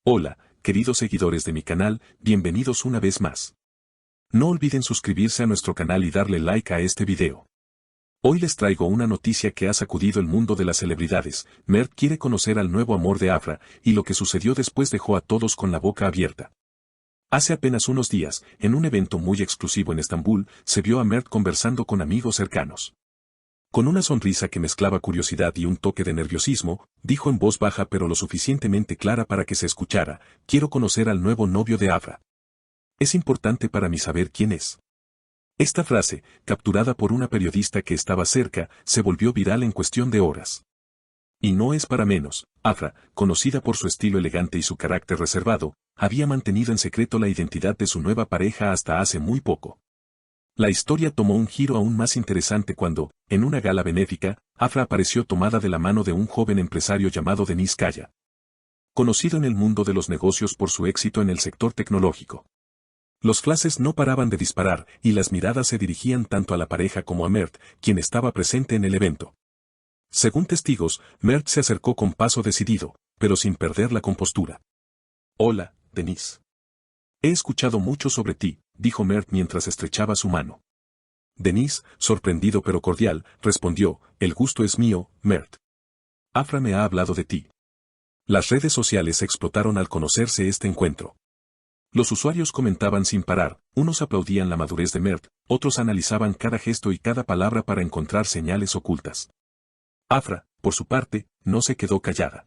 Hola, queridos seguidores de mi canal, bienvenidos una vez más. No olviden suscribirse a nuestro canal y darle like a este video. Hoy les traigo una noticia que ha sacudido el mundo de las celebridades. Mert quiere conocer al nuevo amor de Afra, y lo que sucedió después dejó a todos con la boca abierta. Hace apenas unos días, en un evento muy exclusivo en Estambul, se vio a Mert conversando con amigos cercanos. Con una sonrisa que mezclaba curiosidad y un toque de nerviosismo, dijo en voz baja pero lo suficientemente clara para que se escuchara: quiero conocer al nuevo novio de Afra. Es importante para mí saber quién es. Esta frase, capturada por una periodista que estaba cerca, se volvió viral en cuestión de horas. Y no es para menos, Afra, conocida por su estilo elegante y su carácter reservado, había mantenido en secreto la identidad de su nueva pareja hasta hace muy poco. La historia tomó un giro aún más interesante cuando, en una gala benéfica, Afra apareció tomada de la mano de un joven empresario llamado Denis Kaya. Conocido en el mundo de los negocios por su éxito en el sector tecnológico. Los flashes no paraban de disparar y las miradas se dirigían tanto a la pareja como a Mert, quien estaba presente en el evento. Según testigos, Mert se acercó con paso decidido, pero sin perder la compostura. Hola, Denis. He escuchado mucho sobre ti, dijo Mert mientras estrechaba su mano. Denis, sorprendido pero cordial, respondió: el gusto es mío, Mert. Afra me ha hablado de ti. Las redes sociales explotaron al conocerse este encuentro. Los usuarios comentaban sin parar, unos aplaudían la madurez de Mert, otros analizaban cada gesto y cada palabra para encontrar señales ocultas. Afra, por su parte, no se quedó callada.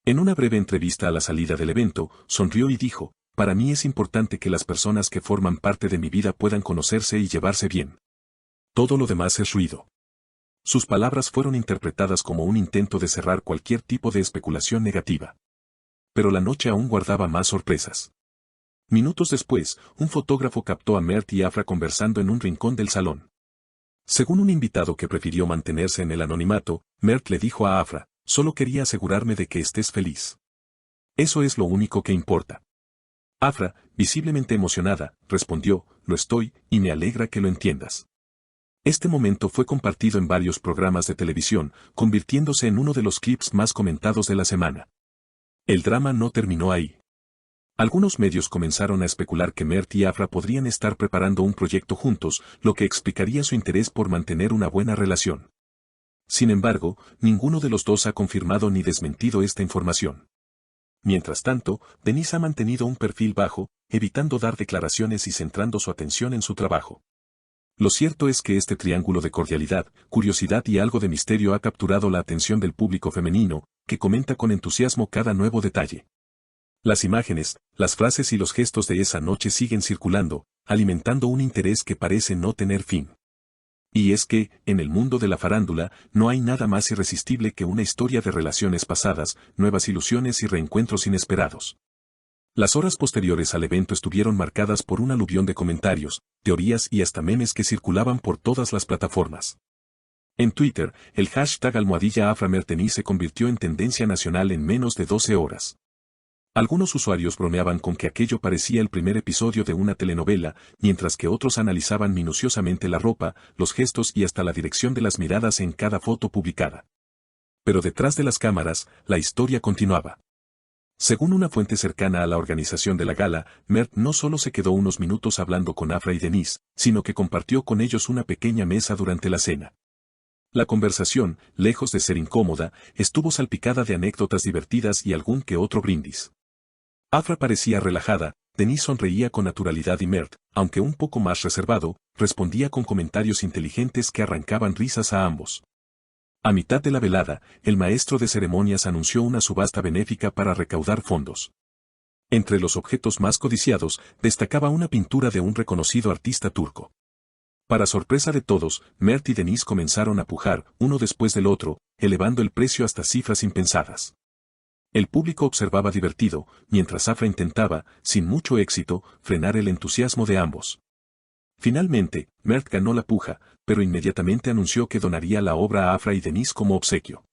En una breve entrevista a la salida del evento, sonrió y dijo: para mí es importante que las personas que forman parte de mi vida puedan conocerse y llevarse bien. Todo lo demás es ruido. Sus palabras fueron interpretadas como un intento de cerrar cualquier tipo de especulación negativa. Pero la noche aún guardaba más sorpresas. Minutos después, un fotógrafo captó a Mert y Afra conversando en un rincón del salón. Según un invitado que prefirió mantenerse en el anonimato, Mert le dijo a Afra: solo quería asegurarme de que estés feliz. Eso es lo único que importa. Afra, visiblemente emocionada, respondió: lo estoy, y me alegra que lo entiendas. Este momento fue compartido en varios programas de televisión, convirtiéndose en uno de los clips más comentados de la semana. El drama no terminó ahí. Algunos medios comenzaron a especular que Mert y Afra podrían estar preparando un proyecto juntos, lo que explicaría su interés por mantener una buena relación. Sin embargo, ninguno de los dos ha confirmado ni desmentido esta información. Mientras tanto, Denis ha mantenido un perfil bajo, evitando dar declaraciones y centrando su atención en su trabajo. Lo cierto es que este triángulo de cordialidad, curiosidad y algo de misterio ha capturado la atención del público femenino, que comenta con entusiasmo cada nuevo detalle. Las imágenes, las frases y los gestos de esa noche siguen circulando, alimentando un interés que parece no tener fin. Y es que, en el mundo de la farándula, no hay nada más irresistible que una historia de relaciones pasadas, nuevas ilusiones y reencuentros inesperados. Las horas posteriores al evento estuvieron marcadas por un aluvión de comentarios, teorías y hasta memes que circulaban por todas las plataformas. En Twitter, el hashtag #AfraMertDenis se convirtió en tendencia nacional en menos de 12 horas. Algunos usuarios bromeaban con que aquello parecía el primer episodio de una telenovela, mientras que otros analizaban minuciosamente la ropa, los gestos y hasta la dirección de las miradas en cada foto publicada. Pero detrás de las cámaras, la historia continuaba. Según una fuente cercana a la organización de la gala, Mert no solo se quedó unos minutos hablando con Afra y Denis, sino que compartió con ellos una pequeña mesa durante la cena. La conversación, lejos de ser incómoda, estuvo salpicada de anécdotas divertidas y algún que otro brindis. Afra parecía relajada, Denis sonreía con naturalidad y Mert, aunque un poco más reservado, respondía con comentarios inteligentes que arrancaban risas a ambos. A mitad de la velada, el maestro de ceremonias anunció una subasta benéfica para recaudar fondos. Entre los objetos más codiciados, destacaba una pintura de un reconocido artista turco. Para sorpresa de todos, Mert y Denis comenzaron a pujar, uno después del otro, elevando el precio hasta cifras impensadas. El público observaba divertido, mientras Afra intentaba, sin mucho éxito, frenar el entusiasmo de ambos. Finalmente, Mert ganó la puja, pero inmediatamente anunció que donaría la obra a Afra y Denis como obsequio.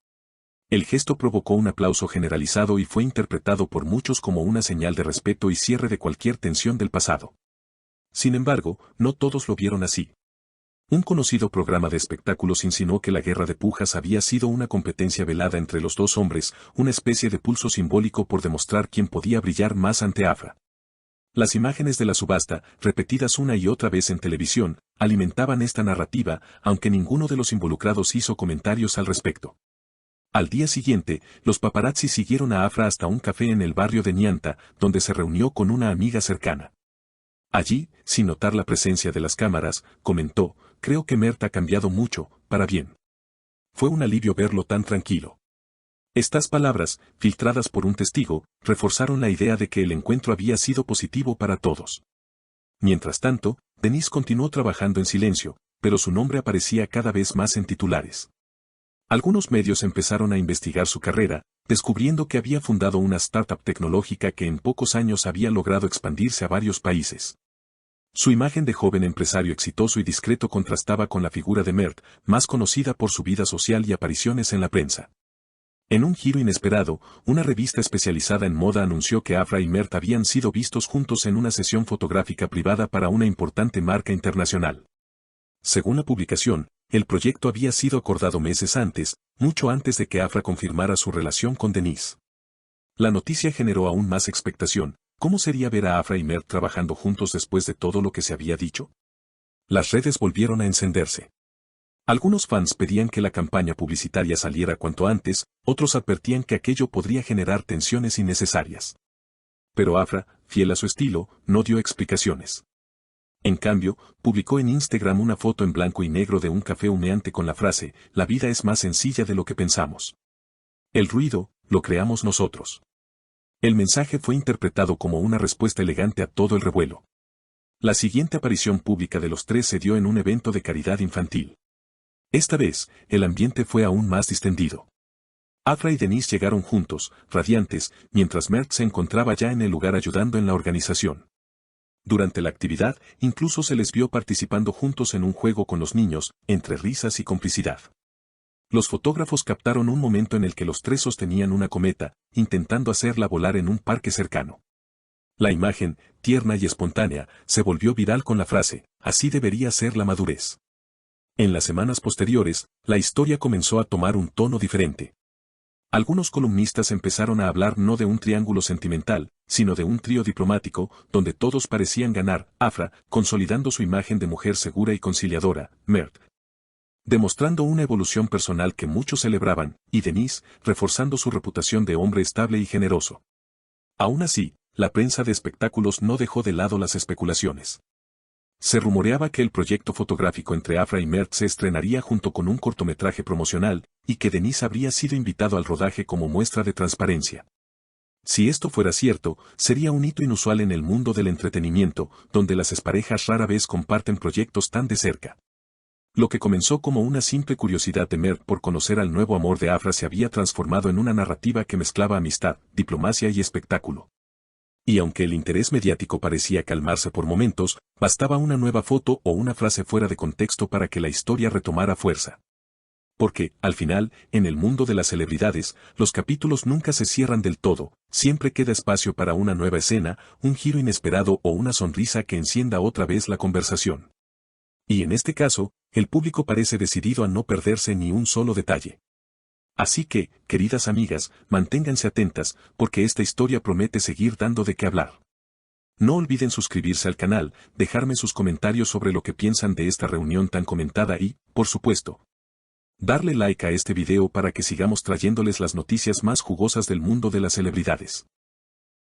El gesto provocó un aplauso generalizado y fue interpretado por muchos como una señal de respeto y cierre de cualquier tensión del pasado. Sin embargo, no todos lo vieron así. Un conocido programa de espectáculos insinuó que la guerra de pujas había sido una competencia velada entre los dos hombres, una especie de pulso simbólico por demostrar quién podía brillar más ante Afra. Las imágenes de la subasta, repetidas una y otra vez en televisión, alimentaban esta narrativa, aunque ninguno de los involucrados hizo comentarios al respecto. Al día siguiente, los paparazzi siguieron a Afra hasta un café en el barrio de Nianta, donde se reunió con una amiga cercana. Allí, sin notar la presencia de las cámaras, comentó: creo que Mert ha cambiado mucho, para bien. Fue un alivio verlo tan tranquilo. Estas palabras, filtradas por un testigo, reforzaron la idea de que el encuentro había sido positivo para todos. Mientras tanto, Denise continuó trabajando en silencio, pero su nombre aparecía cada vez más en titulares. Algunos medios empezaron a investigar su carrera, descubriendo que había fundado una startup tecnológica que en pocos años había logrado expandirse a varios países. Su imagen de joven empresario exitoso y discreto contrastaba con la figura de Mert, más conocida por su vida social y apariciones en la prensa. En un giro inesperado, una revista especializada en moda anunció que Afra y Mert habían sido vistos juntos en una sesión fotográfica privada para una importante marca internacional. Según la publicación, el proyecto había sido acordado meses antes, mucho antes de que Afra confirmara su relación con Denise. La noticia generó aún más expectación. ¿Cómo sería ver a Afra y Mert trabajando juntos después de todo lo que se había dicho? Las redes volvieron a encenderse. Algunos fans pedían que la campaña publicitaria saliera cuanto antes, otros advertían que aquello podría generar tensiones innecesarias. Pero Afra, fiel a su estilo, no dio explicaciones. En cambio, publicó en Instagram una foto en blanco y negro de un café humeante con la frase: la vida es más sencilla de lo que pensamos. El ruido, lo creamos nosotros. El mensaje fue interpretado como una respuesta elegante a todo el revuelo. La siguiente aparición pública de los tres se dio en un evento de caridad infantil. Esta vez, el ambiente fue aún más distendido. Afra y Denise llegaron juntos, radiantes, mientras Mert se encontraba ya en el lugar ayudando en la organización. Durante la actividad, incluso se les vio participando juntos en un juego con los niños, entre risas y complicidad. Los fotógrafos captaron un momento en el que los tres sostenían una cometa, intentando hacerla volar en un parque cercano. La imagen, tierna y espontánea, se volvió viral con la frase: así debería ser la madurez. En las semanas posteriores, la historia comenzó a tomar un tono diferente. Algunos columnistas empezaron a hablar no de un triángulo sentimental, sino de un trío diplomático, donde todos parecían ganar: Afra, consolidando su imagen de mujer segura y conciliadora; Mert, demostrando una evolución personal que muchos celebraban, y Denise, reforzando su reputación de hombre estable y generoso. Aún así, la prensa de espectáculos no dejó de lado las especulaciones. Se rumoreaba que el proyecto fotográfico entre Afra y Mert se estrenaría junto con un cortometraje promocional, y que Denise habría sido invitado al rodaje como muestra de transparencia. Si esto fuera cierto, sería un hito inusual en el mundo del entretenimiento, donde las exparejas rara vez comparten proyectos tan de cerca. Lo que comenzó como una simple curiosidad de Mert por conocer al nuevo amor de Afra se había transformado en una narrativa que mezclaba amistad, diplomacia y espectáculo. Y aunque el interés mediático parecía calmarse por momentos, bastaba una nueva foto o una frase fuera de contexto para que la historia retomara fuerza. Porque, al final, en el mundo de las celebridades, los capítulos nunca se cierran del todo, siempre queda espacio para una nueva escena, un giro inesperado o una sonrisa que encienda otra vez la conversación. Y en este caso, el público parece decidido a no perderse ni un solo detalle. Así que, queridas amigas, manténganse atentas, porque esta historia promete seguir dando de qué hablar. No olviden suscribirse al canal, dejarme sus comentarios sobre lo que piensan de esta reunión tan comentada y, por supuesto, darle like a este video para que sigamos trayéndoles las noticias más jugosas del mundo de las celebridades.